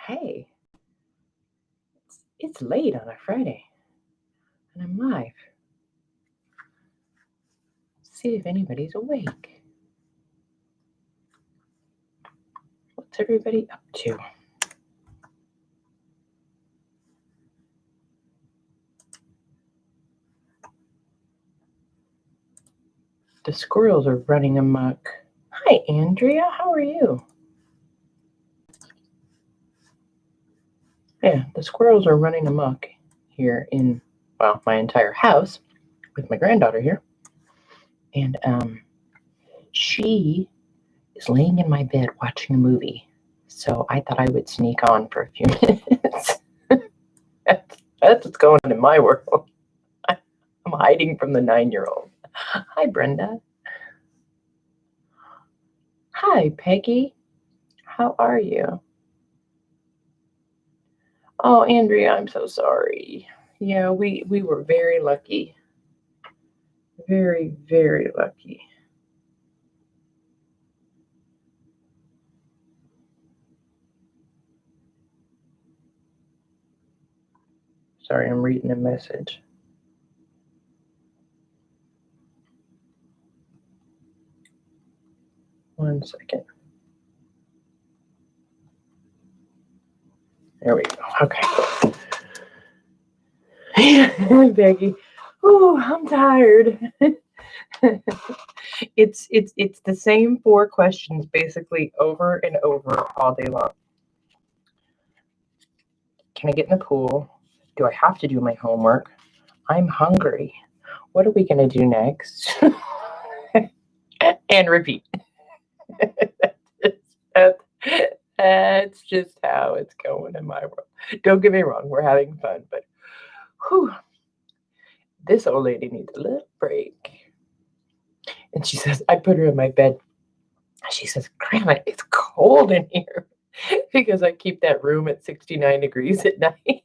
Hey, it's late on a Friday, and I'm live. See if anybody's awake. What's everybody up to? The squirrels are running amok. Hi, Andrea. How are you? Yeah, the squirrels are running amok here in, well, my entire house with my granddaughter here. And she is laying in my bed watching a movie. So I thought I would sneak on for a few minutes. That's what's going on in my world. I'm hiding from the 9-year-old. Hi, Brenda. Hi, Peggy. How are you? Oh, Andrea, I'm so sorry. Yeah, we were very lucky. Very, very lucky. Sorry, I'm reading a message. One second. There we go. Okay. Peggy. Oh, I'm tired. It's the same 4 questions basically over and over all day long. Can I get in the pool? Do I have to do my homework? I'm hungry. What are we going to do next? And repeat. That's just how it's going in my world. Don't get me wrong, we're having fun, but whew, this old lady needs a little break. And she says, I put her in my bed. She says, Grandma, it's cold in here because I keep that room at 69 degrees at night.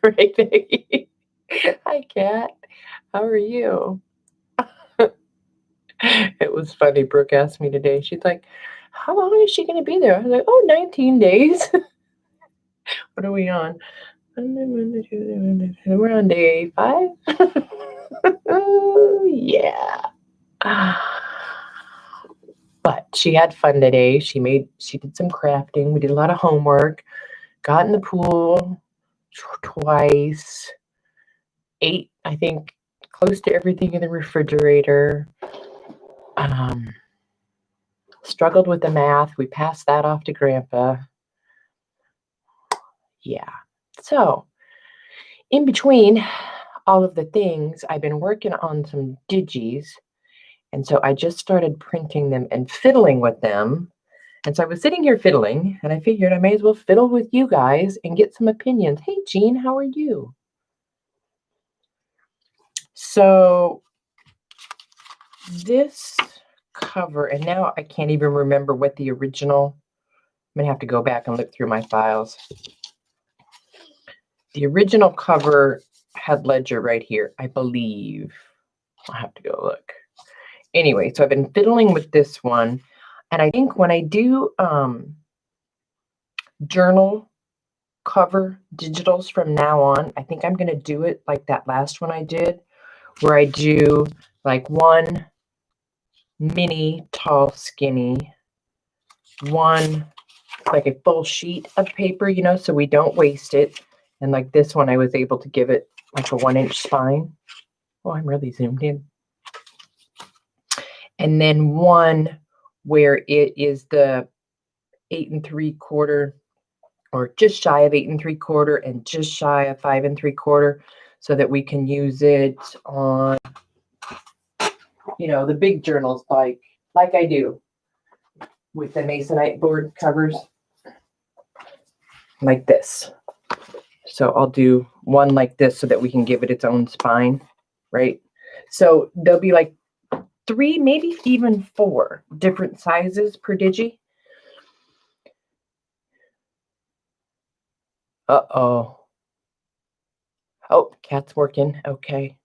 Right, Peggy? Hi, Kat. How are you? It was funny. Brooke asked me today. She's like, how long is she going to be there? I was like, 19 days. What are we on? We're on day 5. Oh, yeah. But she had fun today. She did some crafting. We did a lot of homework. Got in the pool twice. Ate, I think, close to everything in the refrigerator. Struggled with the math. We passed that off to Grandpa. Yeah. So, in between all of the things, I've been working on some digis. And so I just started printing them and fiddling with them. And so I was sitting here fiddling, and I figured I may as well fiddle with you guys and get some opinions. Hey, Jean, how are you? So this cover, and now I can't even remember what the original, I'm going to have to go back and look through my files. The original cover had Ledger right here, I believe. I'll have to go look. Anyway, so I've been fiddling with this one. And I think when I do journal cover digitals from now on, I think I'm going to do it like that last one I did, where I do like one mini, tall, skinny, one like a full sheet of paper, you know, so we don't waste it. And like this one, I was able to give it like a 1-inch spine. Oh, I'm really zoomed in. And then one where it is the 8 3/4 or just shy of 8 3/4 and just shy of 5 3/4, so that we can use it on, you know, the big journals like I do with the Masonite board covers like this. So I'll do one like this so that we can give it its own spine, right? So there'll be like 3, maybe even 4 different sizes per digi. Uh-oh. Oh, cat's working. Okay.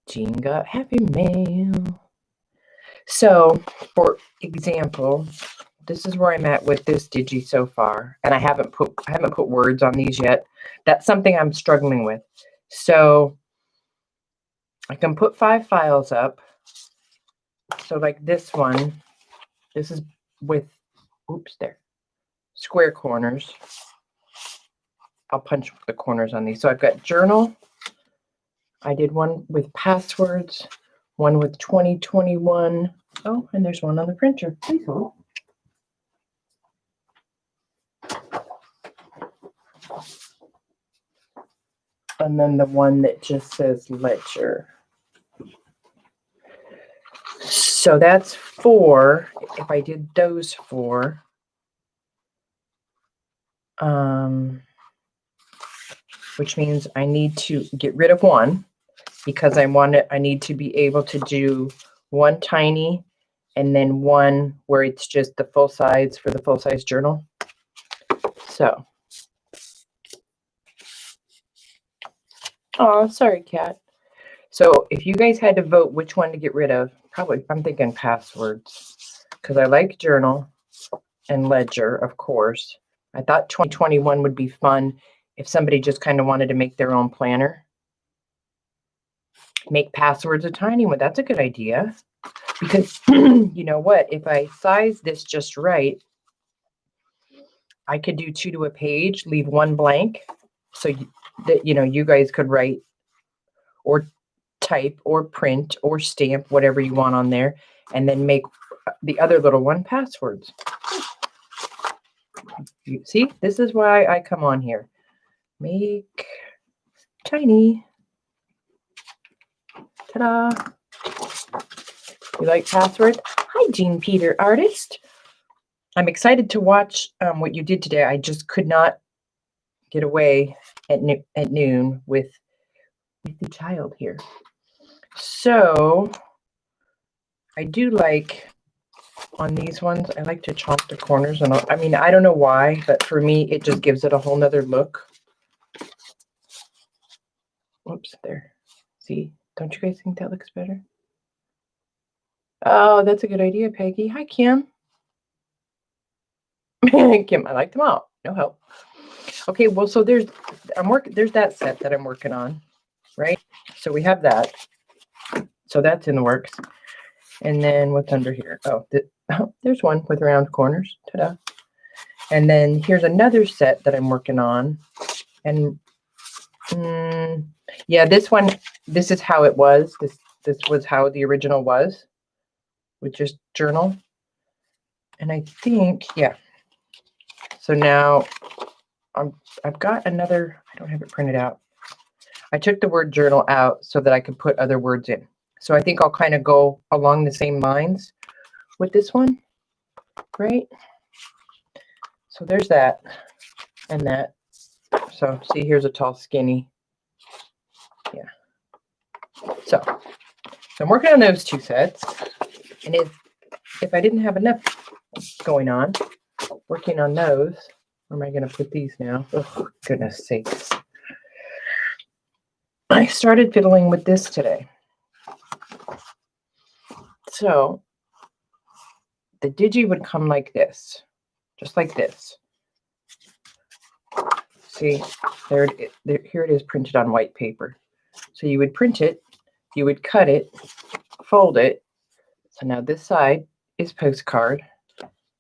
Jean got happy mail. So, for example, this is where I'm at with this digi so far, and I haven't put words on these yet. That's something I'm struggling with. So I can put 5 files up. So like this one, this is with, oops, there, square corners. I'll punch the corners on these. So I've got journal. I did one with passwords, one with 2021. Oh, and there's one on the printer. Please hold. And then the one that just says ledger. So that's 4. If I did those 4, which means I need to get rid of one because I need to be able to do one tiny and then one where it's just the full size for the full size journal. So, oh, sorry, cat. So if you guys had to vote which one to get rid of, probably I'm thinking passwords because I like journal and ledger, of course. I thought 2021 would be fun if somebody just kind of wanted to make their own planner. Make passwords a tiny one. That's a good idea. Because you know what? If I size this just right, I could do 2 to a page, leave 1 blank. So that, you guys could write or type or print or stamp whatever you want on there, and then make the other little one passwords. You see, this is why I come on here. Make tiny. Ta-da. You like password? Hi, Jean Peter, artist. I'm excited to watch what you did today. I just could not get away at noon with the child here. So I do like on these ones, I like to chomp the corners. And I mean, I don't know why, but for me, it just gives it a whole nother look. Whoops, there. See, don't you guys think that looks better? Oh, that's a good idea, Peggy. Hi, Kim. Kim, I like them all. No help. Okay, well, so there's that set that I'm working on, right? So we have that. So that's in the works. And then what's under here? Oh, there's one with round corners. Ta-da. And then here's another set that I'm working on. And yeah, this one, this is how it was. This was how the original was, with just journal. And I think, yeah. So now I've got another, I don't have it printed out. I took the word journal out so that I could put other words in. So I think I'll kind of go along the same lines with this one, right? So there's that and that. So see, here's a tall, skinny. Yeah. So I'm working on those 2 sets. And if I didn't have enough going on, working on those, where am I going to put these now? Oh, goodness sakes. I started fiddling with this today. So the digi would come like this, just like this. See, here it is printed on white paper. So you would print it, you would cut it, fold it. So now this side is postcard.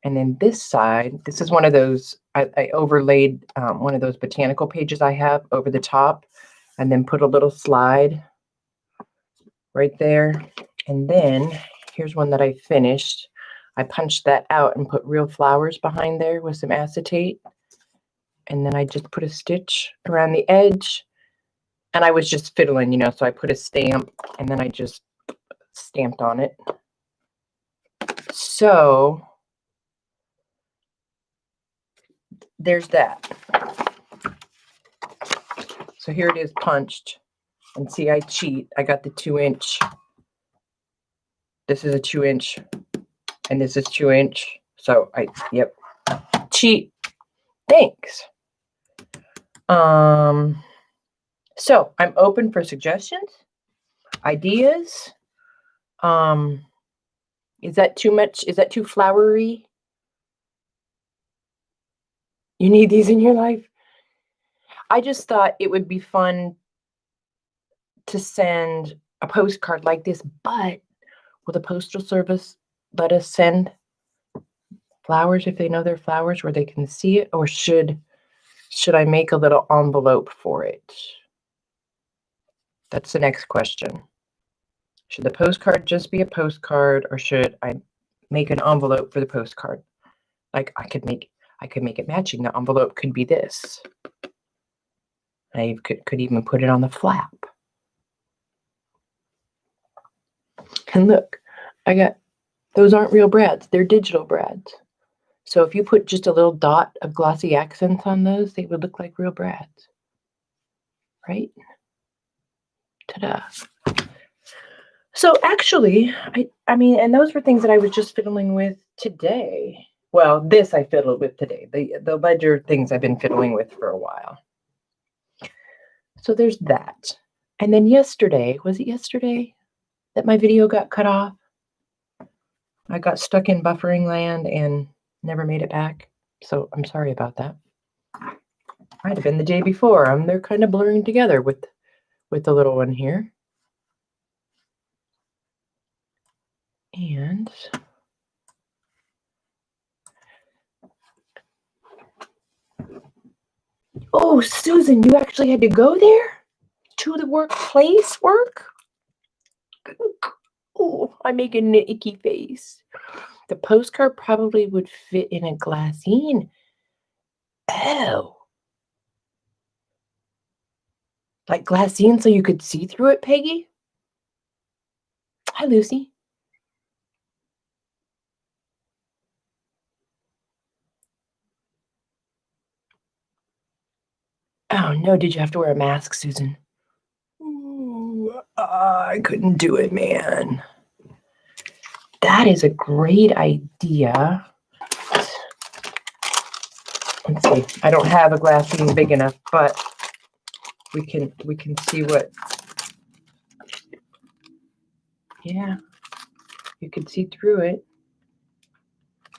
And then this side, this is one of those, I overlaid one of those botanical pages I have over the top and then put a little slide right there. And then here's one that I finished. I punched that out and put real flowers behind there with some acetate. And then I just put a stitch around the edge. And I was just fiddling, so I put a stamp and then I just stamped on it. So there's that. So here it is punched. And see, I cheat. I got the 2-inch. This is a 2-inch. And this is 2-inch. So yep. Cheat. Thanks. So I'm open for suggestions. ideas. Is that too much? Is that too flowery? You need these in your life? I just thought it would be fun to send a postcard like this, but will the Postal Service let us send flowers if they know they're flowers where they can see it? Or should I make a little envelope for it? That's the next question. Should the postcard just be a postcard, or should I make an envelope for the postcard? Like I could make it matching. The envelope could be this. I could even put it on the flap. And look, I got, those aren't real brads. They're digital brads. So if you put just a little dot of glossy accents on those, they would look like real brads. Right? Ta-da. So actually, I mean, and those were things that I was just fiddling with today. Well, this I fiddled with today. The ledger things I've been fiddling with for a while. So there's that. And then yesterday, was it yesterday that my video got cut off? I got stuck in buffering land and never made it back. So I'm sorry about that. Might have been the day before. They're kind of blurring together with the little one here. And oh, Susan, you actually had to go there to the workplace work? Oh, I'm making an icky face. The postcard probably would fit in a glassine. Oh. Like glassine so you could see through it, Peggy? Hi, Lucy. Oh, no, did you have to wear a mask, Susan? Ooh, I couldn't do it, man. That is a great idea. Let's see. I don't have a glassine big enough, but we can see what. Yeah, you could see through it.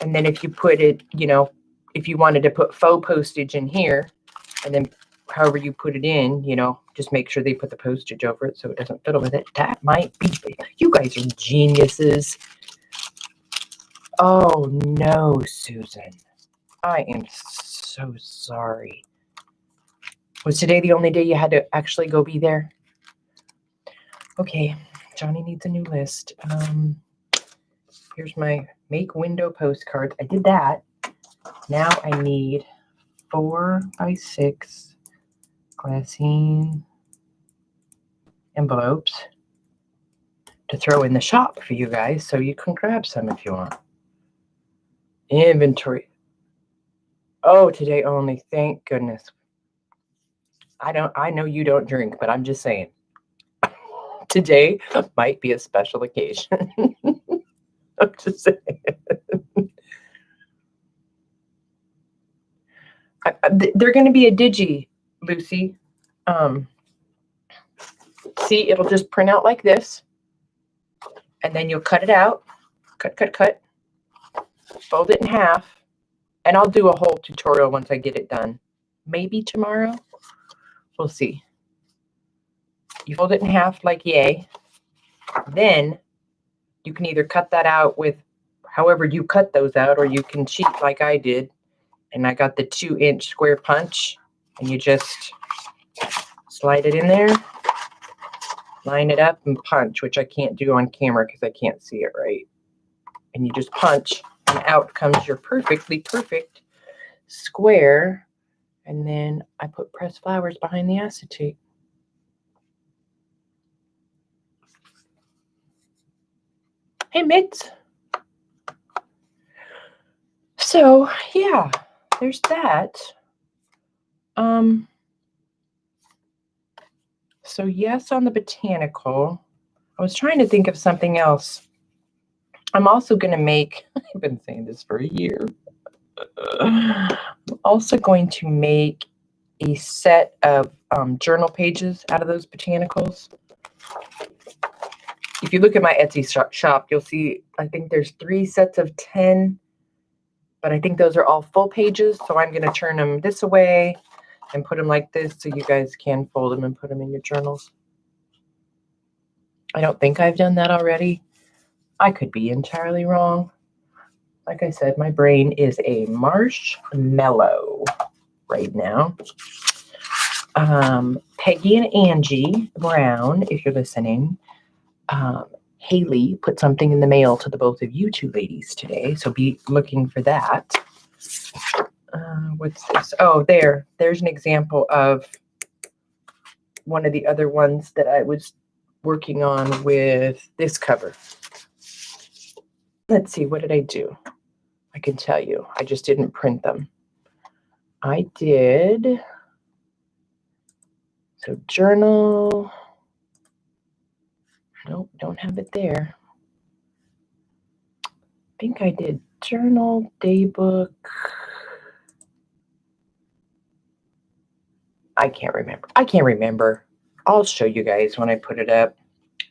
And then if you put it, you know, if you wanted to put faux postage in here, and then however you put it in, you know, just make sure they put the postage over it so it doesn't fiddle with it. That might be. You guys are geniuses. Oh no, Susan. I am so sorry. Was today the only day you had to actually go be there? Okay, Johnny needs a new list. Here's my make window postcards. I did that. Now I need 4x6 glassine envelopes to throw in the shop for you guys so you can grab some if you want. Inventory. Oh, today only. Thank goodness. I know you don't drink, but I'm just saying. Today might be a special occasion. I'm just saying. They're going to be a digi, Lucy. See, it'll just print out like this. And then you'll cut it out. Cut. Fold it in half. And I'll do a whole tutorial once I get it done. Maybe tomorrow. We'll see. You fold it in half like yay. Then you can either cut that out with however you cut those out, or you can cheat like I did. And I got the 2-inch square punch. And you just slide it in there. Line it up and punch, which I can't do on camera because I can't see it right. And you just punch, and out comes your perfect square. And then I put pressed flowers behind the acetate. Hey, Mitz. So, yeah, there's that. So yes, on the botanical. I was trying to think of something else. I'm also going to make, I've been saying this for a year. I'm also going to make a set of journal pages out of those botanicals. if you look at my Etsy shop, you'll see, I think there's 3 sets of 10, but I think those are all full pages. So I'm going to turn them this way and put them like this so you guys can fold them and put them in your journals. I don't think I've done that already. I could be entirely wrong. Like I said, my brain is a marshmallow right now. Peggy and Angie Brown, if you're listening, Haley put something in the mail to the both of you two ladies today, so be looking for that. What's this? Oh, there's an example of one of the other ones that I was working on with this cover. Let's see, what did I do? I can tell you, I just didn't print them. I did, so journal, nope, don't have it there. I think I did journal, daybook. I can't remember. I'll show you guys when I put it up.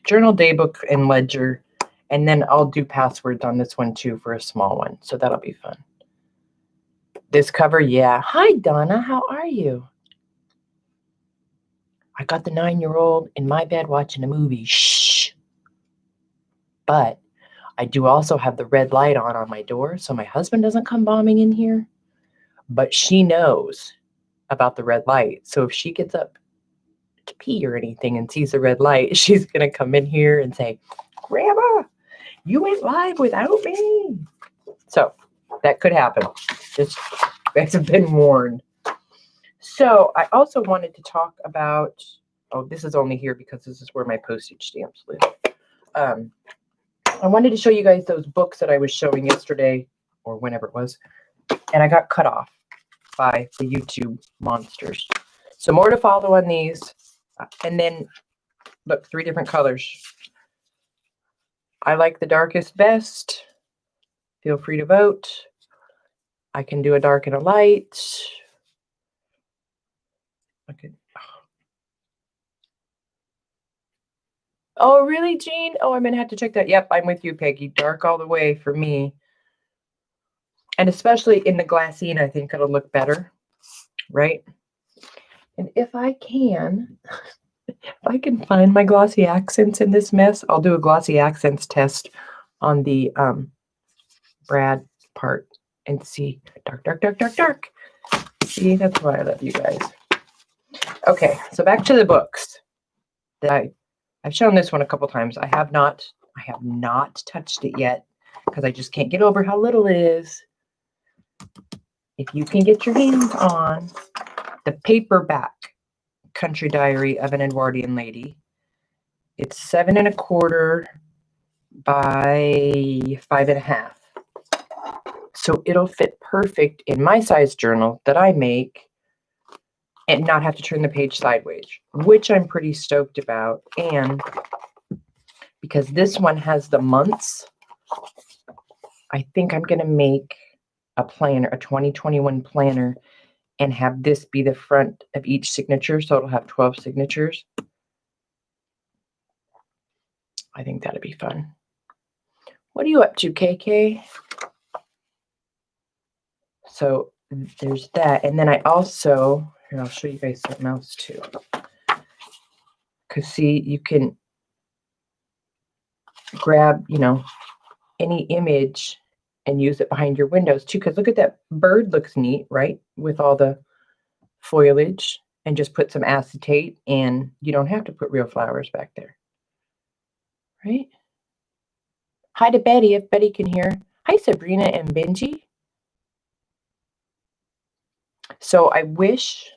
Journal, daybook, and ledger. And then I'll do passwords on this one too for a small one. So that'll be fun. This cover, yeah. Hi, Donna. How are you? I got the 9-year-old in my bed watching a movie. Shh. But I do also have the red light on my door so my husband doesn't come bombing in here. But she knows about the red light. So if she gets up to pee or anything and sees the red light, she's going to come in here and say, Grandma, you went live without me. So that could happen. Just, you guys have been warned. So I also wanted to talk about, oh, this is only here because this is where my postage stamps live. I wanted to show you guys those books that I was showing yesterday or whenever it was, and I got cut off by the YouTube monsters. So more to follow on these. And then, look, 3 different colors. I like the darkest best. Feel free to vote. I can do a dark and a light. Okay. Oh, really, Jean? Oh, I'm going to have to check that. Yep, I'm with you, Peggy. Dark all the way for me. And especially in the glassine, I think it'll look better, right? And if I can find my glossy accents in this mess, I'll do a glossy accents test on the Brad part and see. Dark, dark, dark, dark, dark. See, that's why I love you guys. Okay, so back to the books. I've shown this one a couple times. I have not touched it yet because I just can't get over how little it is. If you can get your hands on the paperback Country Diary of an Edwardian Lady, it's 7 1/4 by 5 1/2. So it'll fit perfect in my size journal that I make and not have to turn the page sideways, which I'm pretty stoked about. And because this one has the months, I think I'm going to make a planner, a 2021 planner, and have this be the front of each signature. So it'll have 12 signatures. I think that'd be fun. What are you up to, KK? So there's that. And then I also, here, I'll show you guys something else too. Because see, you can grab, any image and use it behind your windows too. Because look at that bird, looks neat, right? With all the foliage, and just put some acetate, and you don't have to put real flowers back there. Right? Hi to Betty, if Betty can hear. Hi, Sabrina and Benji. So I wish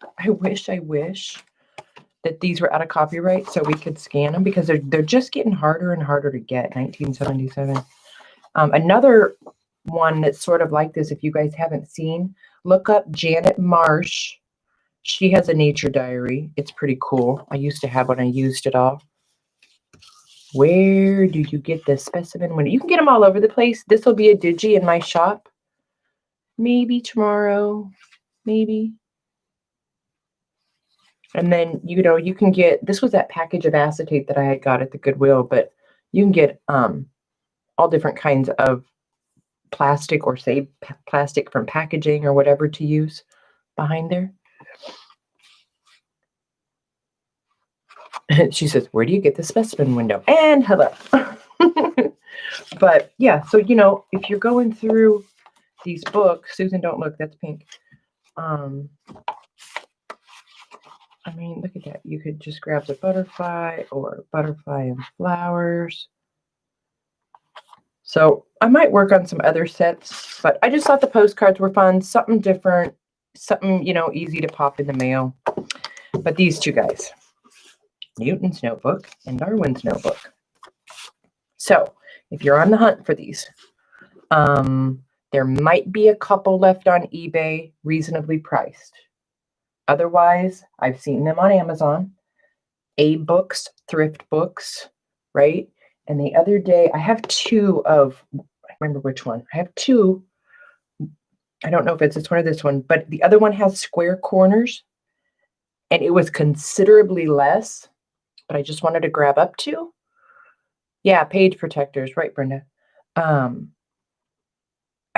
that these were out of copyright so we could scan them, because they're just getting harder and harder to get. 1977. Another one that's sort of like this, if you guys haven't seen, look up Janet Marsh. She has a nature diary. It's pretty cool. I used to have one. I used it all. Where do you get the specimen? When you can get them all over the place. This will be a digi in my shop. Maybe tomorrow. Maybe. And then, you can get, this was that package of acetate that I had got at the Goodwill, but You can get all different kinds of plastic, or say plastic from packaging or whatever to use behind there. She says, where do you get the specimen window? And hello. But yeah, so if you're going through these books, Susan, don't look, that's pink. I mean, look at that. You could just grab the butterfly or butterfly and flowers. So I might work on some other sets, but I just thought the postcards were fun, something different, something, easy to pop in the mail. But these two guys, Newton's notebook and Darwin's notebook. So if you're on the hunt for these, there might be a couple left on eBay, reasonably priced. Otherwise, I've seen them on Amazon, A-Books, Thrift Books, right? And the other day, I have two of, I remember which one. I have two. I don't know if it's this one or this one, but the other one has square corners, and it was considerably less, but I just wanted to grab up to. Yeah, page protectors, right, Brenda?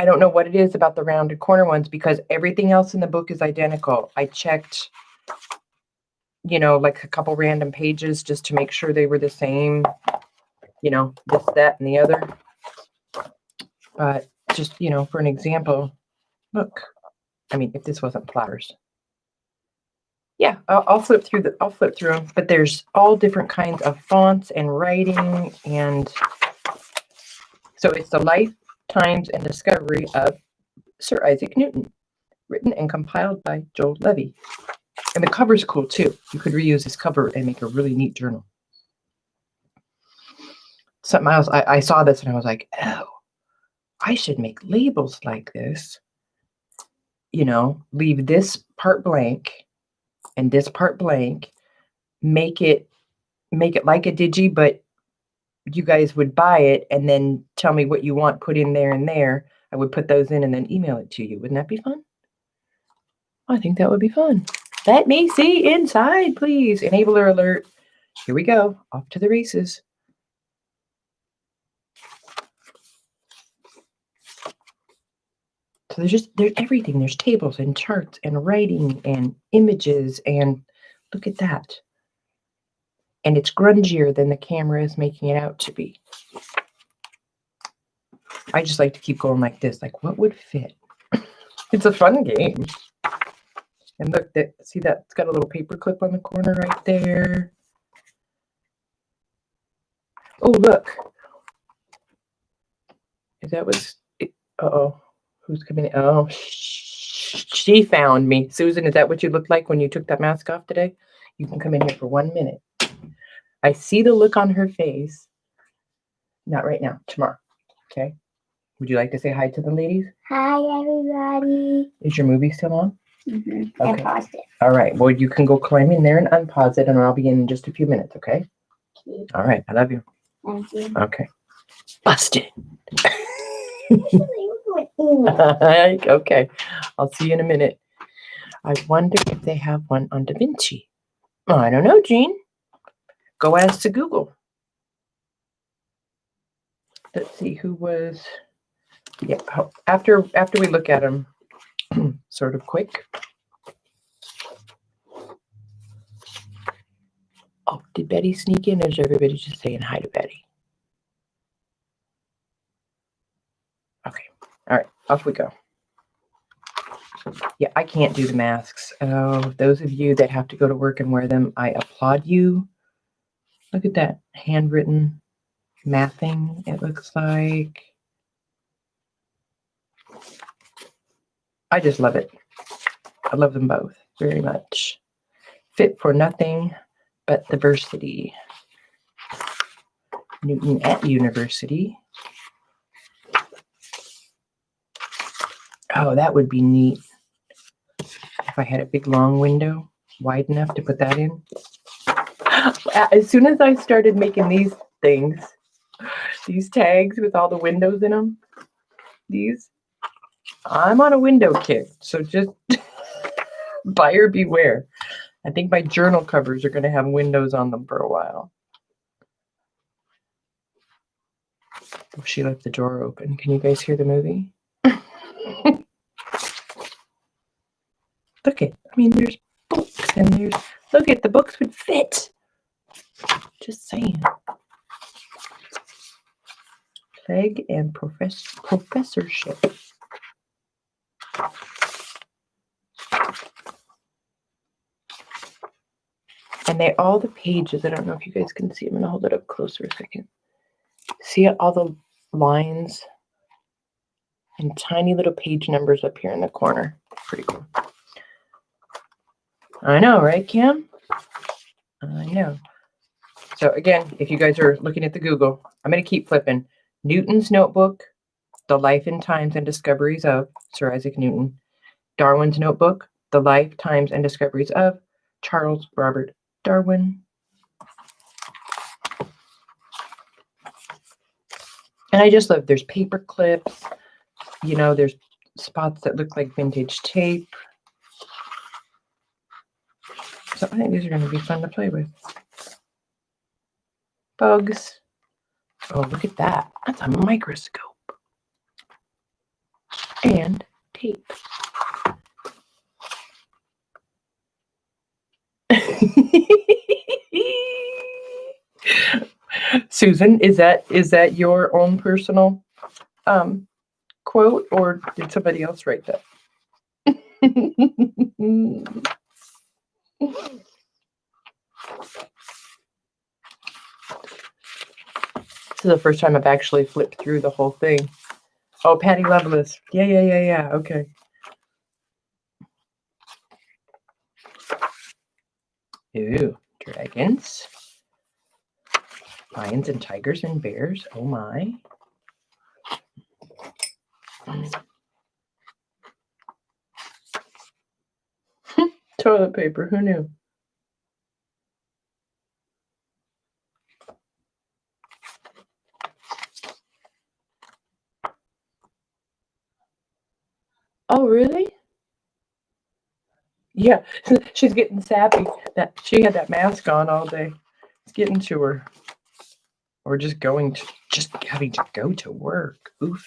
I don't know what it is about the rounded corner ones, because everything else in the book is identical. I checked, like a couple random pages just to make sure they were the same, this, that, and the other. But just, for an example, look, I mean, if this wasn't flowers. Yeah, I'll flip through them, but there's all different kinds of fonts and writing, and so it's the life, times, and discovery of Sir Isaac Newton, written and compiled by Joel Levy. And the cover's cool too. You could reuse this cover and make a really neat journal. Something else, I saw this and I was like, oh, I should make labels like this. Leave this part blank and this part blank. Make it like a digi, but you guys would buy it and then tell me what you want put in there and there. I would put those in and then email it to you. Wouldn't that be fun? I think that would be fun. Let me see inside, please. Enabler alert. Here we go. Off to the races. So there's everything. There's tables and charts and writing and images, and look at that. And it's grungier than the camera is making it out to be. I just like to keep going like this. Like, what would fit? It's a fun game. And look, see that? It's got a little paper clip on the corner right there. Oh, look. Is that what's... Uh-oh. Who's coming in? Oh, she found me. Susan, is that what you looked like when you took that mask off today? You can come in here for 1 minute. I see the look on her face. Not right now. Tomorrow. Okay? Would you like to say hi to the ladies? Hi, everybody. Is your movie still on? Mm-hmm. Okay. I paused it. All right. Well, you can go climb in there and unpause it, and I'll be in just a few minutes, okay? Okay. All right. I love you. Thank you. Okay. Busted. Okay. Okay. I'll see you in a minute. I wonder if they have one on Da Vinci. Oh, I don't know, Jean. Go ask to Google. Let's see who was... Yeah, after we look at them sort of quick. Oh, did Betty sneak in, or is everybody just saying hi to Betty? Okay. All right. Off we go. Yeah, I can't do the masks. Oh, those of you that have to go to work and wear them, I applaud you. Look at that handwritten mathing, it looks like. I just love it. I love them both very much. Fit for nothing but diversity. Newton at University. Oh, that would be neat. If I had a big long window wide enough to put that in. As soon as I started making these things, these tags with all the windows in them, I'm on a window kick, so just buyer beware. I think my journal covers are going to have windows on them for a while. Oh, she left the drawer open. Can you guys hear the movie? Look at, I mean, there's books and there's, look at, the books would fit. Just saying. Plague and professorship. And all the pages, I don't know if you guys can see, I'm going to hold it up close for a second. See all the lines and tiny little page numbers up here in the corner. Pretty cool. I know, right, Kim? I know. So again, if you guys are looking at the Google, I'm going to keep flipping. Newton's Notebook, The Life and Times and Discoveries of Sir Isaac Newton. Darwin's Notebook, The Life, Times, and Discoveries of Charles Robert Darwin. And I just love, there's paper clips, you know, there's spots that look like vintage tape. So I think these are going to be fun to play with. Bugs. Oh, look at that. That's a microscope. And tape. Susan, is that your own personal quote, or did somebody else write that? This is the first time I've actually flipped through the whole thing. Oh, Patty Lovelace. Yeah. Okay. Ooh, dragons. Lions and tigers and bears. Oh my. Toilet paper. Who knew? Oh, really? Yeah, she's getting sappy. That she had that mask on all day. It's getting to her. Or just having to go to work. Oof.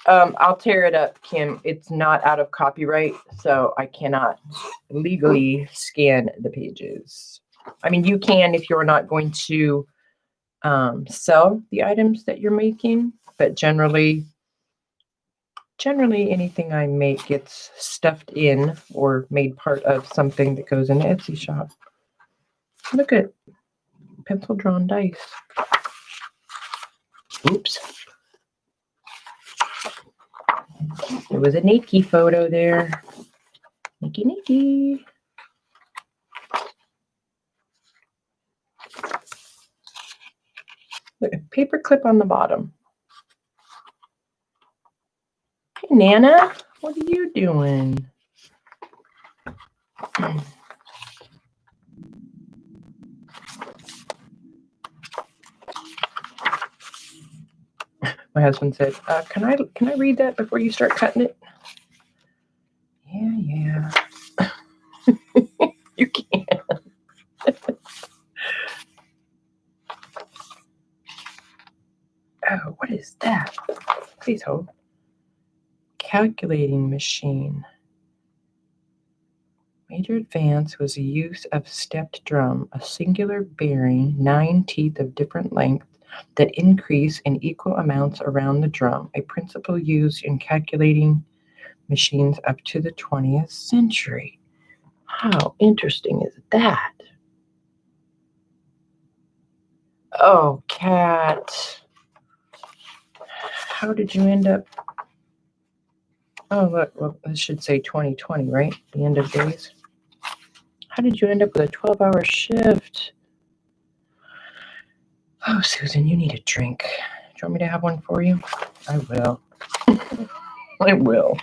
I'll tear it up, Kim. It's not out of copyright, so I cannot legally scan the pages. I mean, you can if you're not going to sell the items that you're making, but generally anything I make gets stuffed in or made part of something that goes in the Etsy shop. Look at pencil drawn dice. Oops. There was a Nikki photo there. Nikki. Look, a paper clip on the bottom. Hey, Nana, what are you doing? My husband said, can I read that before you start cutting it? Yeah. You can. Oh, what is that? Please hold. Calculating machine. Major advance was the use of stepped drum, a singular bearing 9 teeth of different length that increase in equal amounts around the drum, a principle used in calculating machines up to the 20th century. How interesting is that? Oh, Cat. How did you end up? Oh, look, well, this should say 2020, right? The end of days. How did you end up with a 12-hour shift? Oh, Susan, you need a drink. Do you want me to have one for you? I will. I will.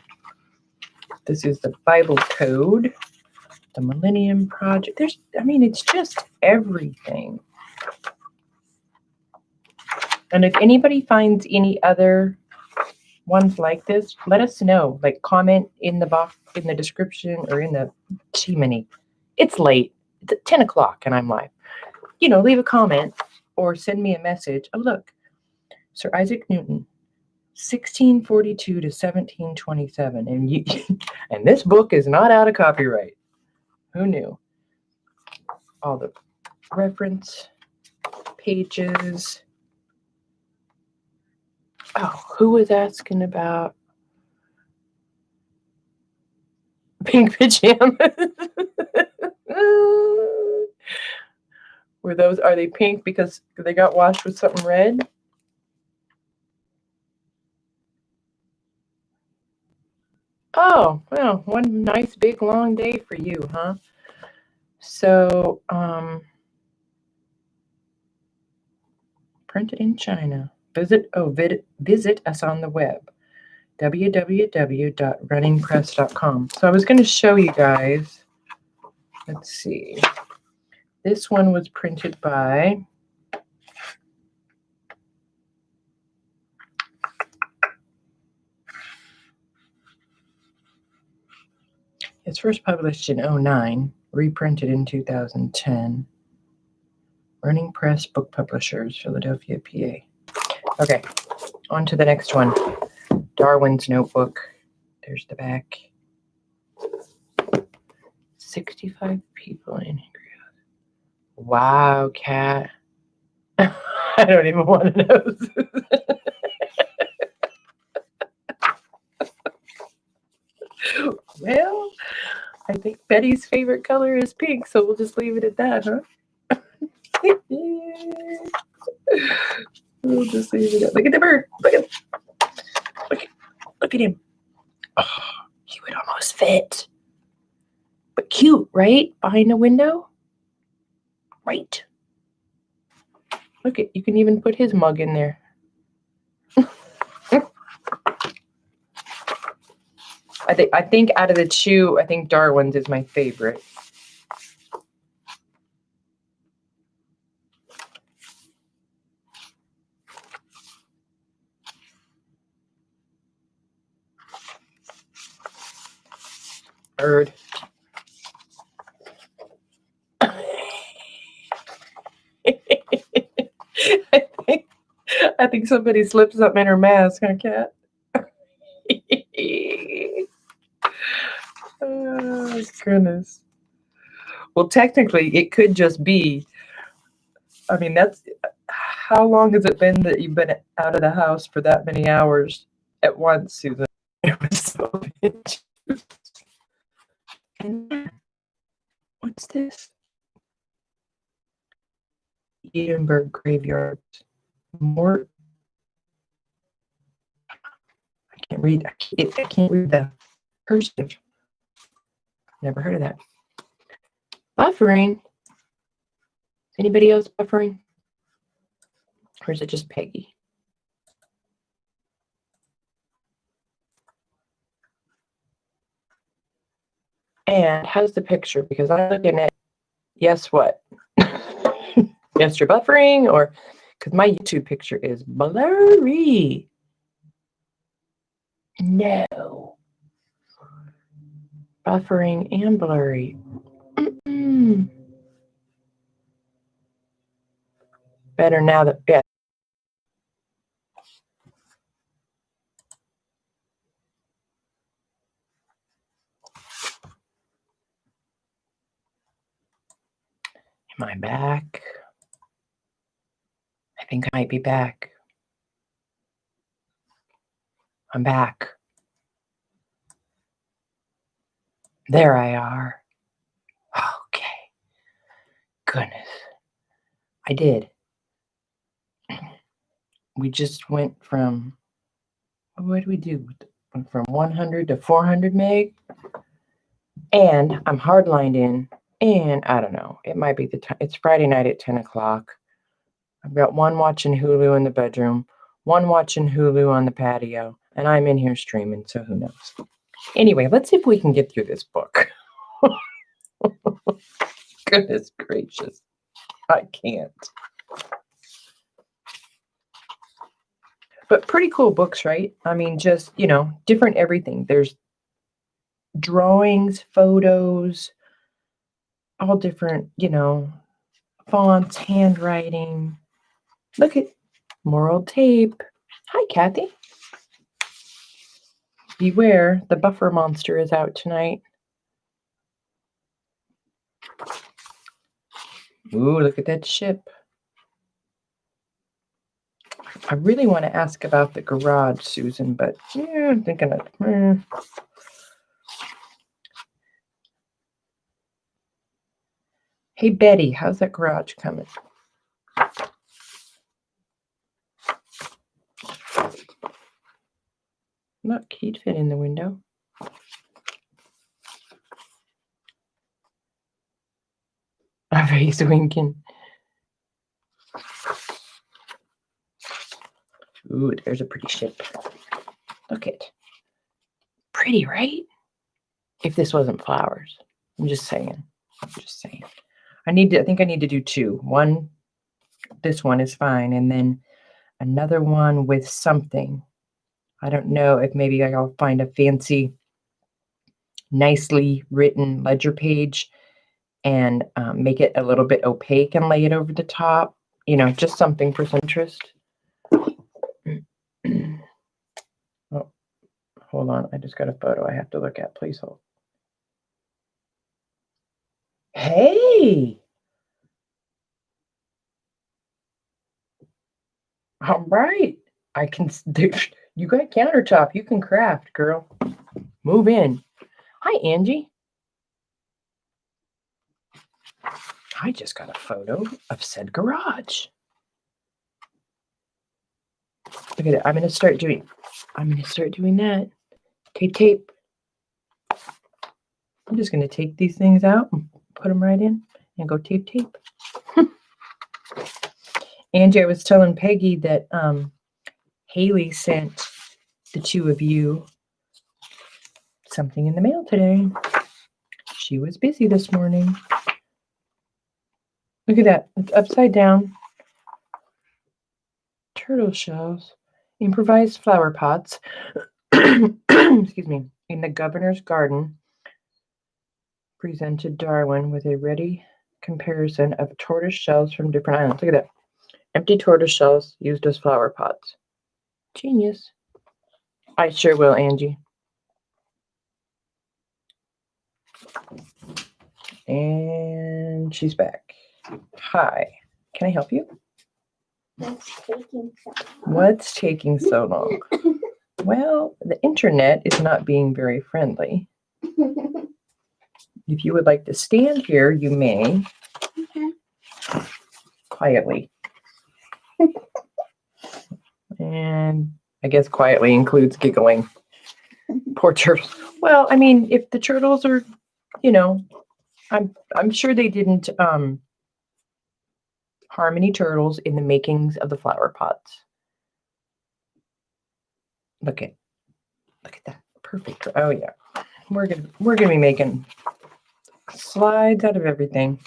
This is the Bible Code, the Millennium Project. It's just everything. And if anybody finds any other ones like this, let us know. Like, comment in the box, in the description, or in the Chimney. It's late. It's at 10 o'clock and I'm live. Leave a comment. or send me a message. Oh, look, Sir Isaac Newton, 1642 to 1727. And you, and this book is not out of copyright. Who knew? All the reference pages. Oh, who was asking about pink pajamas? Are they pink because they got washed with something red? Oh, well, one nice big long day for you, huh? So, printed in China. Visit us on the web, www.runningpress.com. So I was going to show you guys. Let's see. This one was printed by it's first published in 2009, reprinted in 2010. Running Press Book Publishers, Philadelphia, PA. Okay, on to the next one. Darwin's Notebook. There's the back. 65 people in here. Wow, Cat. I don't even want to know. Well, I think Betty's favorite color is pink, so we'll just leave it at that, huh? We'll just leave it at. Look at the bird. Look at him. Oh, he would almost fit. But cute, right? Behind the window? Right. Look at, you can even put his mug in there. I think out of the two, I think Darwin's is my favorite. Bird. I think somebody slipped something in her mask, huh, Cat? Oh, goodness. Well, technically, it could just be, I mean, that's, how long has it been that you've been out of the house for that many hours at once, Susan? It was so bitch. And what's this? Edinburgh Graveyard. More. I can't read. I can't read the cursive. Never heard of that. Buffering. Anybody else buffering? Or is it just Peggy? And how's the picture? Because I'm looking at, yes, what? Yes, you're buffering, or because my YouTube picture is blurry. No. Buffering and blurry. Mm-mm. Better now that, yeah. Am I back? I think I might be back. I'm back. There I are. Okay. Goodness. I did. We just went from, what did we do? Went from 100 to 400 meg. And I'm hardlined in, and I don't know. It might be the time. It's Friday night at 10 o'clock. I've got one watching Hulu in the bedroom, one watching Hulu on the patio, and I'm in here streaming, so who knows. Anyway, let's see if we can get through this book. Goodness gracious. I can't. But pretty cool books, right? I mean, just, you know, different everything. There's drawings, photos, all different, you know, fonts, handwriting. Look at more old tape. Hi, Kathy. Beware, the buffer monster is out tonight. Ooh, look at that ship. I really want to ask about the garage, Susan, but yeah, I'm thinking of. Hey, Betty, how's that garage coming? Look, he'd fit in the window. He's winking. Ooh, there's a pretty ship. Look it. Pretty, right? If this wasn't flowers. I'm just saying. I think I need to do two. One, this one is fine, and then another one with something. I don't know if maybe I'll find a fancy, nicely written ledger page and make it a little bit opaque and lay it over the top. You know, just something for some interest. Oh, hold on. I just got a photo I have to look at. Please hold. Hey! All right. I can. You got countertop. You can craft, girl. Move in. Hi, Angie. I just got a photo of said garage. Look at it. I'm gonna start doing that. Tape. I'm just gonna take these things out and put them right in and go tape. Angie, I was telling Peggy that Haley sent the two of you something in the mail today. She was busy this morning. Look at that. It's upside down. Turtle shells. Improvised flower pots. Excuse me. In the governor's garden. Presented Darwin with a ready comparison of tortoise shells from different islands. Look at that. Empty tortoise shells used as flower pots. Genius. I sure will, Angie. And she's back. Hi. Can I help you? What's taking so long? Well, the internet is not being very friendly. If you would like to stand here, you may. Okay. Quietly. And I guess quietly includes giggling. Poor turtles. Well, I mean, if the turtles are, you know, I'm sure they didn't harm any turtles in the makings of the flower pots. Look at that. Perfect. Oh yeah. We're gonna be making slides out of everything.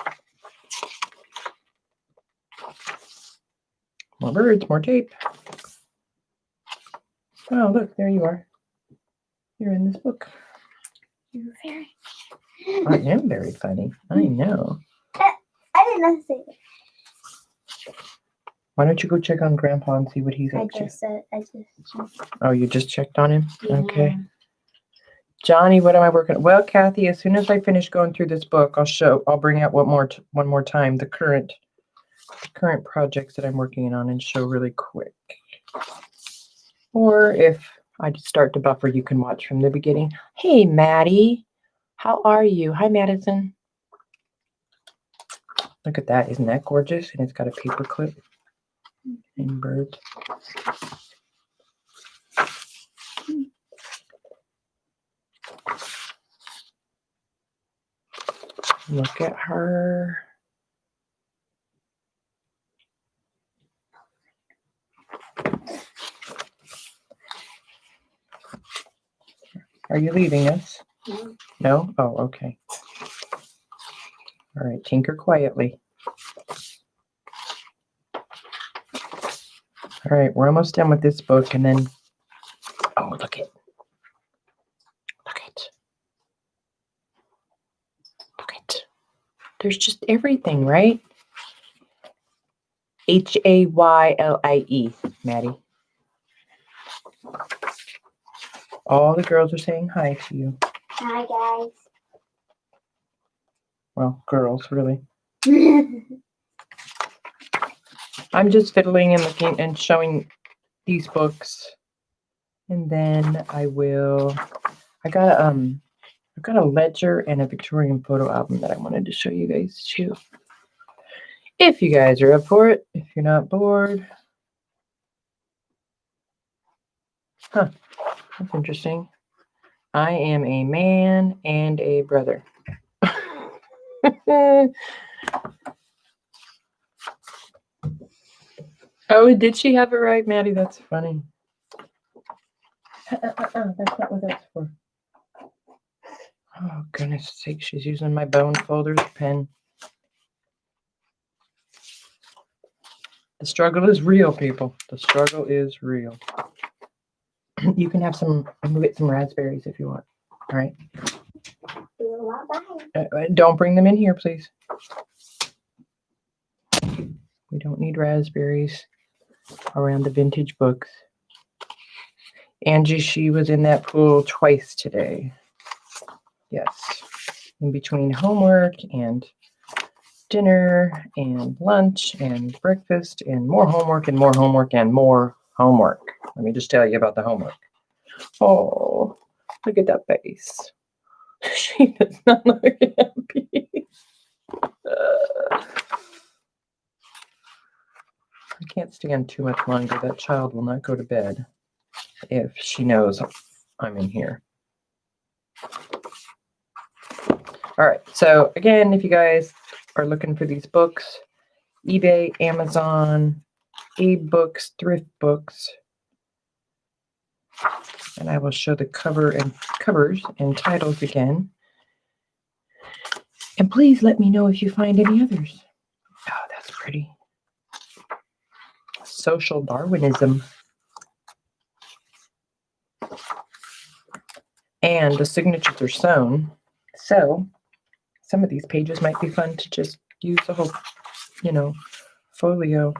More birds, more tape. Oh, look, there you are. You're in this book. You're very. I am very funny. I know. I did not say that. Why don't you go check on Grandpa and see what he's up to? I just checked. Oh, you just checked on him? Yeah. Okay. Johnny, what am I working on? Well, Kathy, as soon as I finish going through this book, I'll bring out one more time the current projects that I'm working on and show really quick. Or if I start to buffer, you can watch from the beginning. Hey, Maddie, how are you? Hi, Madison. Look at that. Isn't that gorgeous? And it's got a paper clip and birds. Look at her. Are you leaving us? No. No? Oh, okay. All right, tinker quietly. All right, we're almost done with this book, and then, oh, look it. There's just everything, right? Haylie, Maddie. All the girls are saying hi to you. Hi, guys. Well, girls, really. I'm just fiddling and looking and showing these books. And then I've got a ledger and a Victorian photo album that I wanted to show you guys too. If you guys are up for it, if you're not bored. Huh, that's interesting. I am a man and a brother. Oh, did she have it right, Maddie? That's funny. That's not what that's for. Oh, goodness sake, she's using my bone folders pen. The struggle is real, people. The struggle is real. You can have some, I'm gonna get some raspberries if you want. All right. Don't bring them in here, please. We don't need raspberries around the vintage books. Angie, she was in that pool twice today. Yes. In between homework and dinner and lunch and breakfast and more homework and more homework and more homework. Let me just tell you about the homework. Oh, look at that face. She does not look happy. I can't stand too much longer. That child will not go to bed if she knows I'm in here. All right. So again, if you guys are looking for these books, eBay, Amazon, eBooks, thrift books, and I will show the covers and titles again. And please let me know if you find any others. Oh, that's pretty. Social Darwinism. And the signatures are sewn. So some of these pages might be fun to just use the whole, folio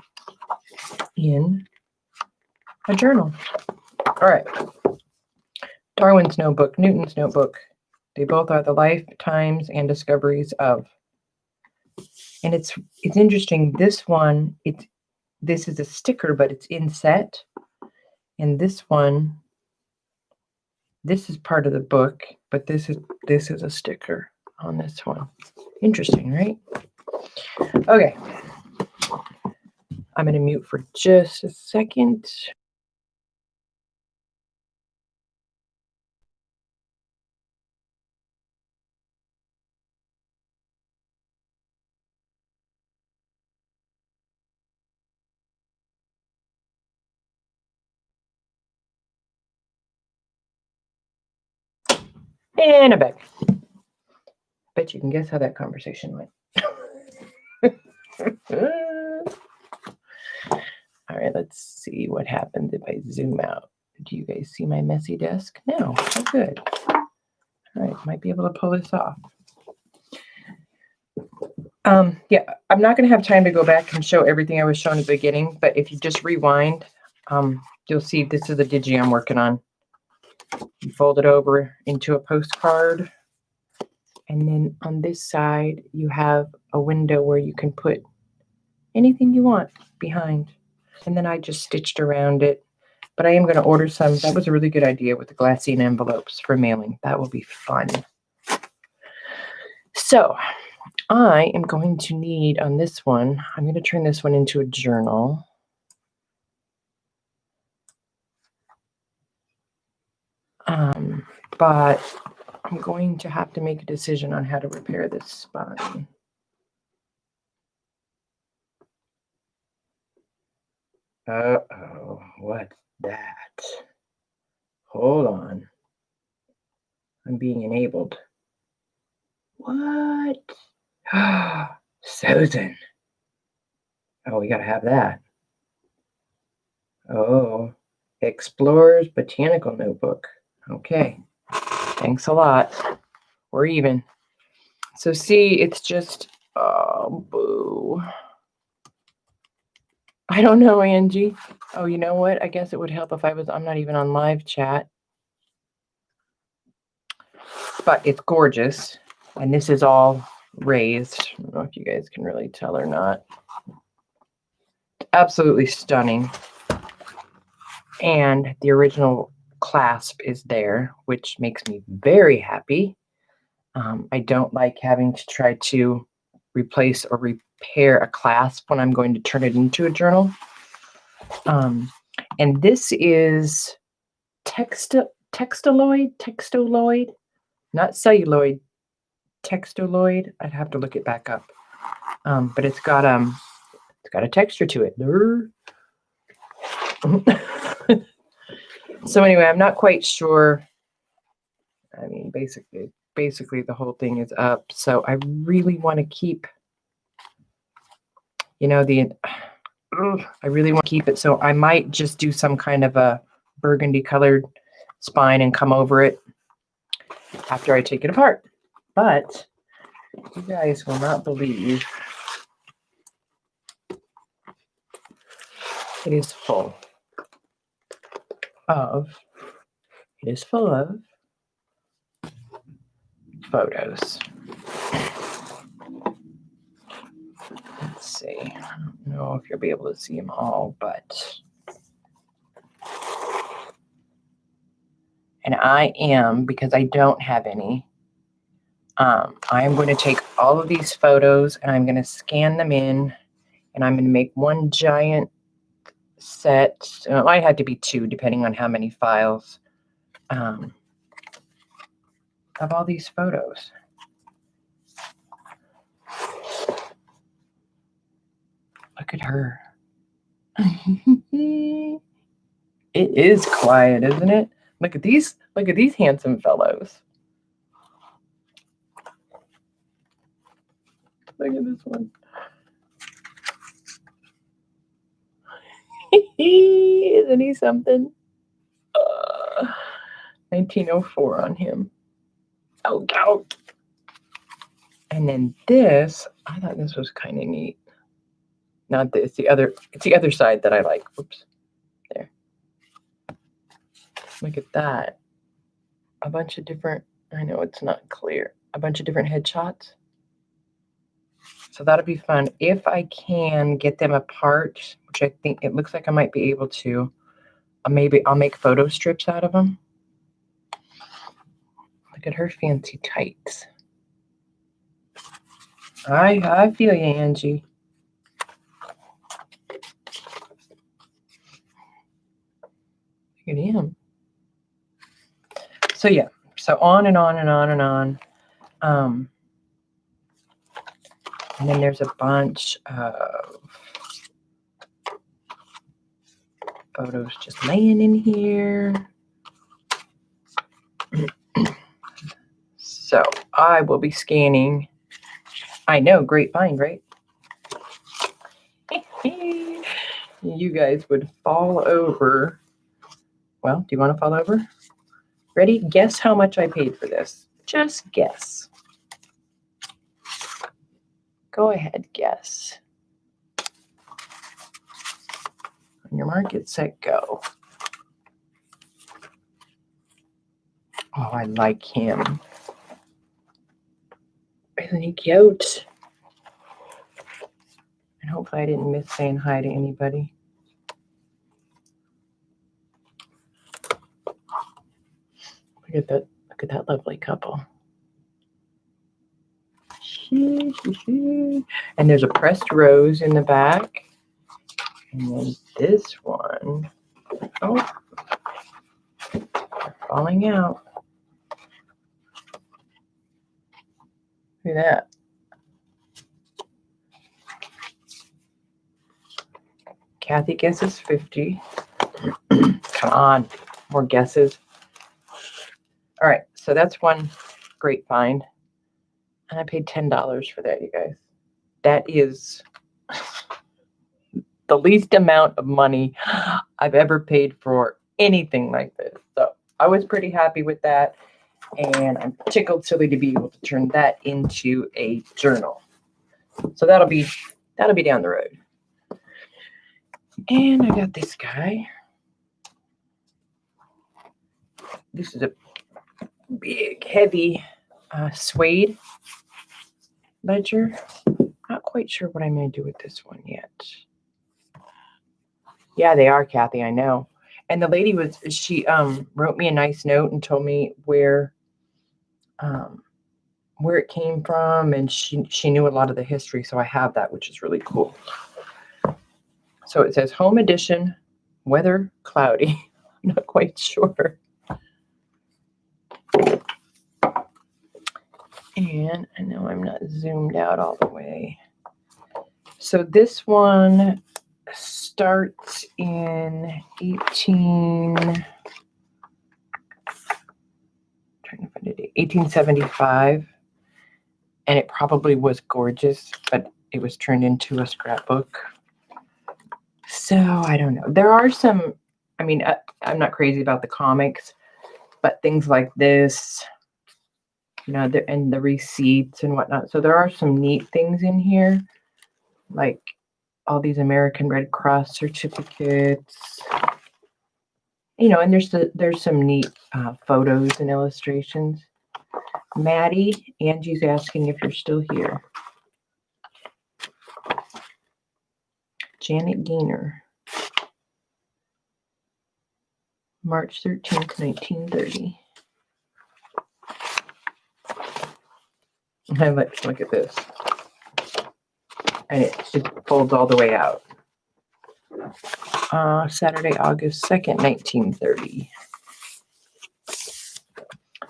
in a journal. All right. Darwin's notebook, Newton's notebook. They both are the lifetimes and discoveries of. And it's interesting. This one, this is a sticker, but it's inset. And this one, this is part of the book, but this is a sticker on this one. Interesting, right? Okay. I'm going to mute for just a second. And I'm back. Bet you can guess how that conversation went. All right, let's see what happens if I zoom out. Do you guys see my messy desk? No. Oh, good. All right, might be able to pull this off. Yeah, I'm not going to have time to go back and show everything I was showing at the beginning, but if you just rewind, you'll see this is the digi I'm working on. You fold it over into a postcard, and then on this side, you have a window where you can put anything you want behind. And then I just stitched around it. But I am going to order some. That was a really good idea with the glassine envelopes for mailing. That will be fun. So I am going to need on this one, I'm going to turn this one into a journal. But I'm going to have to make a decision on how to repair this spine. Uh-oh, what's that? Hold on. I'm being enabled. What? Susan. Oh, we got to have that. Oh, Explorer's Botanical Notebook. Okay. Thanks a lot. We're even. So see, it's just, oh, boo. I don't know, Angie. Oh, you know what? I guess it would help if I'm not even on live chat. But it's gorgeous. And this is all raised. I don't know if you guys can really tell or not. Absolutely stunning. And the original clasp is there, which makes me very happy. I don't like having to try to replace or repair a clasp when I'm going to turn it into a journal. And this is textiloid, not celluloid, textiloid. I'd have to look it back up. But it's got a texture to it. So anyway, I'm not quite sure. I mean, basically the whole thing is up. So I really want to keep, I really want to keep it. So I might just do some kind of a burgundy colored spine and come over it after I take it apart. But you guys will not believe it is full of photos. Let's see. I don't know if you'll be able to see them all, but and I am, because I don't have any, I am going to take all of these photos and I'm going to scan them in, and I'm going to make one giant set. It might have to be two, depending on how many files, of all these photos. Look at her. It is quiet, isn't it? Look at these handsome fellows. Look at this one. Isn't he something? 1904 on him. Oh, go. And then this, I thought this was kind of neat. Not this, it's the other side that I like. Oops. There. Look at that. A bunch of different, I know it's not clear, a bunch of different headshots. So that'll be fun. If I can get them apart, which I think it looks like I might be able to, maybe I'll make photo strips out of them. Look at her fancy tights. I feel you, Angie. Look at him. So yeah, so on and on and on and on. And then there's a bunch of photos just laying in here. So I will be scanning. I know, great find, right? You guys would fall over. Well, do you want to fall over? Ready? Guess how much I paid for this. Just guess. Go ahead, guess. On your mark, get set, go. Oh, I like him. Isn't he cute? And hopefully I didn't miss saying hi to anybody. Look at that lovely couple. And there's a pressed rose in the back. And then this one. Oh, they're falling out. Look at that. Kathy guesses 50. Come on, more guesses. All right, so that's one great find. And I paid $10 for that, you guys. That is the least amount of money I've ever paid for anything like this. So I was pretty happy with that. And I'm tickled silly to be able to turn that into a journal. So that'll be down the road. And I got this guy. This is a big, heavy suede ledger. Not quite sure what I'm going to do with this one yet. Yeah, they are, Kathy, I know. And the lady she wrote me a nice note and told me where it came from, and she knew a lot of the history, so I have that, which is really cool. So it says home edition, weather cloudy. I'm not quite sure. And I know I'm not zoomed out all the way. So this one starts in 1875, and it probably was gorgeous, but it was turned into a scrapbook. So I don't know. There are some, I mean, I'm not crazy about the comics, but things like this, you know, and the receipts and whatnot. So there are some neat things in here, like all these American Red Cross certificates, you know, and there's some neat photos and illustrations. Maddie, Angie's asking if you're still here. Janet Gaynor, March 13th, 1930. And let's look at this. And it folds all the way out. Saturday, August 2nd, 1930.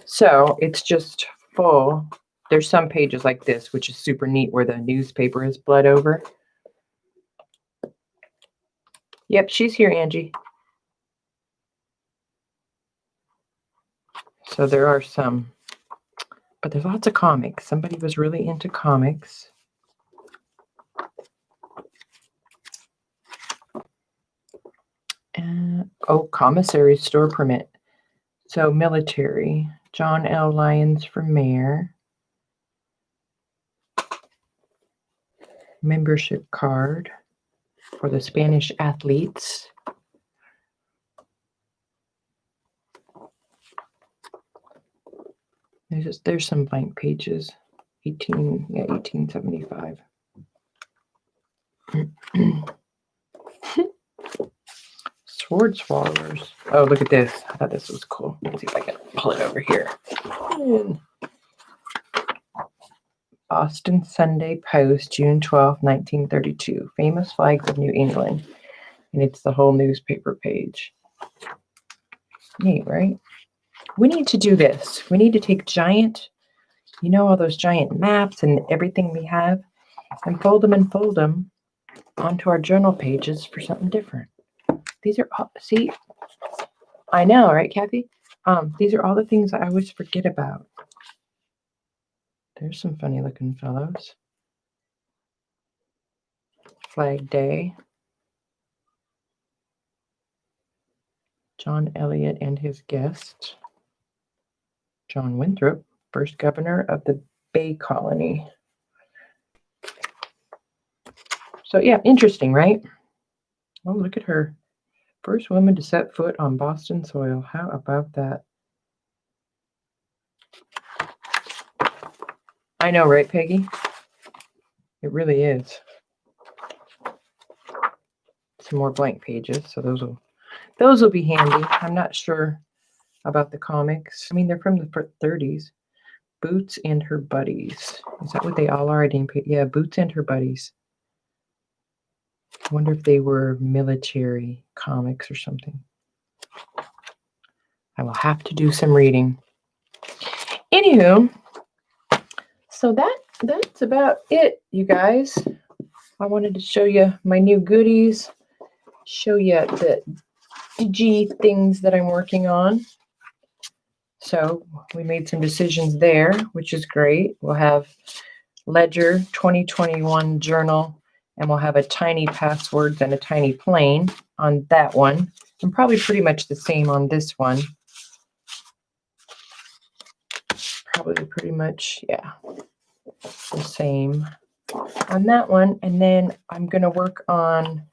So it's just full. There's some pages like this, which is super neat, where the newspaper is bled over. Yep, she's here, Angie. So there are some, but there's lots of comics. Somebody was really into comics. Commissary store permit. So military. John L. Lyons for mayor. Membership card for the Spanish athletes. There's some blank pages. 1875. Sword swallowers. Oh, look at this. I thought this was cool. Let's see if I can pull it over here. Boston Sunday Post, June 12, 1932. Famous flags of New England. And it's the whole newspaper page. Neat, right? We need to do this. We need to take giant, you know, all those giant maps and everything we have, and fold them onto our journal pages for something different. These are all, see, I know, right, Kathy? These are all the things I always forget about. There's some funny looking fellows. Flag Day. John Eliot and his guest. John Winthrop, first governor of the Bay Colony. So yeah, interesting, right? Oh, look at her. First woman to set foot on Boston soil. How about that? I know, right, Peggy? It really is. Some more blank pages, so those will be handy. I'm not sure about the comics. I mean, they're from the 30s. Boots and Her Buddies. Is that what they all are? I didn't pay. Yeah, Boots and Her Buddies. I wonder if they were military comics or something. I will have to do some reading. Anywho, so that's about it, you guys. I wanted to show you my new goodies, show you the G things that I'm working on. So we made some decisions there, which is great. We'll have Ledger 2021 journal, and we'll have a tiny passwords and a tiny plane on that one, and probably pretty much the same on this one. Probably pretty much, yeah, the same on that one. And then I'm going to work on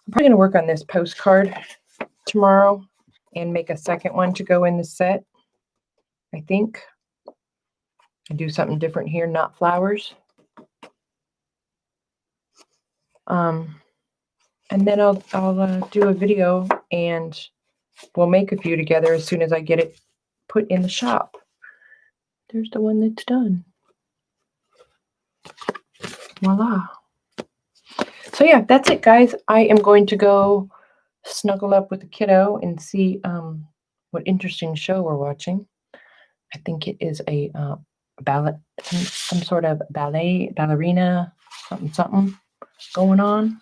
I'm probably going to work on this postcard tomorrow and make a second one to go in the set. I think. I do something different here, not flowers. And then I'll do a video and we'll make a few together as soon as I get it put in the shop. There's the one that's done. Voila. So yeah, that's it, guys. I am going to go snuggle up with the kiddo and see what interesting show we're watching. I think it is a ballet, some sort of ballerina, something going on.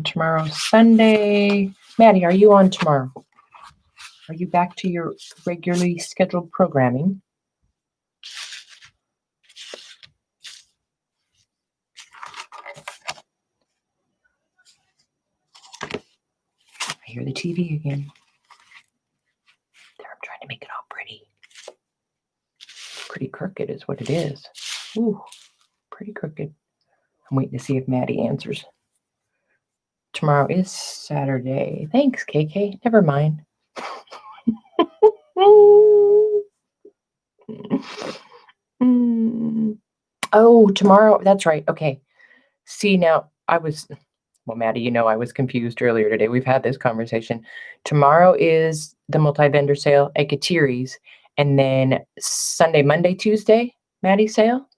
Tomorrow's Sunday. Maddie, are you on tomorrow? Are you back to your regularly scheduled programming? I hear the TV again. There, I'm trying to make it all pretty. Pretty crooked is what it is. Ooh, pretty crooked. I'm waiting to see if Maddie answers. Tomorrow is Saturday. Thanks, KK. Never mind. Oh, tomorrow. That's right. Okay. See, now well, Maddie, you know I was confused earlier today. We've had this conversation. Tomorrow is the multi-vendor sale at Katiri's, and then Sunday, Monday, Tuesday, Maddie sale.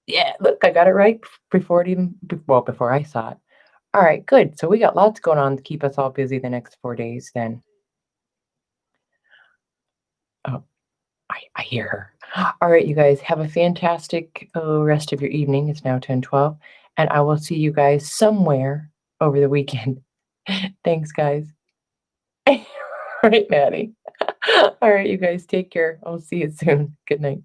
Yeah, look, I got it right before I saw it. All right, good. So we got lots going on to keep us all busy the next 4 days then. Oh, I hear her. All right, you guys, have a fantastic rest of your evening. It's now 10:12, and I will see you guys somewhere over the weekend. Thanks, guys. All right, Maddie. All right, you guys, take care. I'll see you soon. Good night.